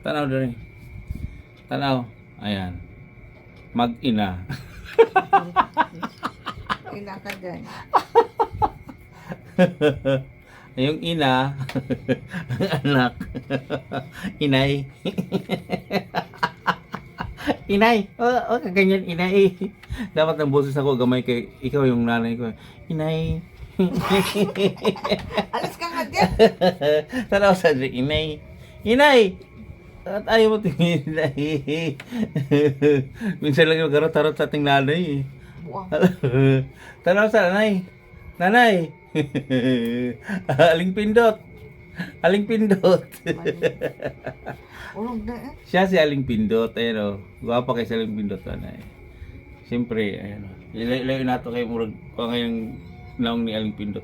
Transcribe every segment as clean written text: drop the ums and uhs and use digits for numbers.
Tanaw dali. Tanaw. Ayan. Mag-ina. Ina ka dyan. Yung ina, ang anak, inay. Inay, ganyan inay. Dapat ang boses ako gamay kay ikaw yung nanay ko. Inay. Alas ka nga dyan. Tanaw sa inay. Inay! At ayaw mo tingin inay. Minsan lang yung garot-harot sa ating nanay. Buwang. Tanaw sa nanay. Nanay! Aling pindot. Aling pindot. Ulog na eh. Siya si Aling Pindot. Ayan o. Gwapa kay si Aling Pindot. Nanay. Siyempre, ayan o. Ilayo nato kay murag pa ngayong naong ni Aling Pindot.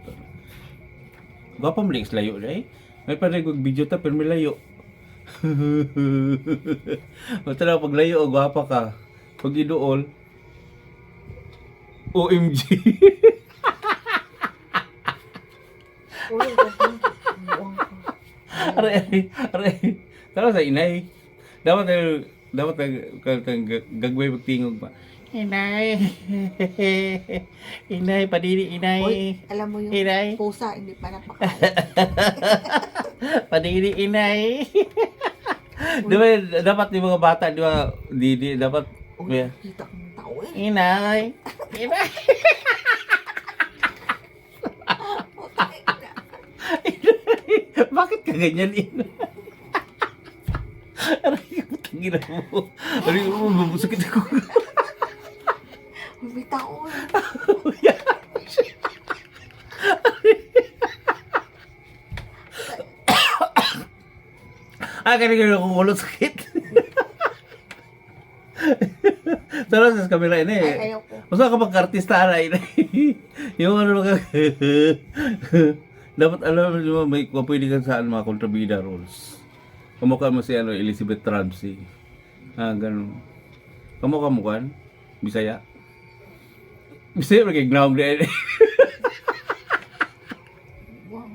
Gwapa mo next layo na eh. May parang video ta pero may layo. Basta na pag layo o gwapa ka. Pag idool, OMG. Ulog ka dyan. Buwang ka. Aray. Tara sa inay. Dapat gagawin magtingog ba? Inay. Inay, padiri, inay. Uy, alam mo yung Inay. pusa, hindi pa napakain. Padiri, inay. Di ba, dapat yung mga bata, di ba, dapat, Uy, kita ko ng tao eh. inay. Inay. Putay na. Bakit ka ganyan, inay? Aray, putangin na mo. Aray, bubusakit ako. Uy, may tao eh. Kanina ako ulo sakit. Tara sa kamera ini. Ay, ayoko. Masa ka magka-artista na ini. Yung ano ka. Dapat alam mo may pwede ka sa mga kontrabida roles. Kamukha mo si Elizabeth Ramsey. Ganun. Kamukha mo kan? Bisaya. Bisaya lagi ground din. Buwang.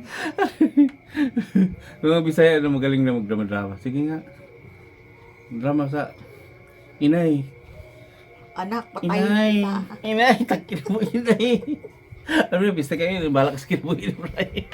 Mga Bisaya na magaling na magdrama-drama. Sige nga. Drama sa inay. Anak, patayin Inay. kita. Inay, takin mo inay. Ano yung pista kayo? Balak sa mo inay.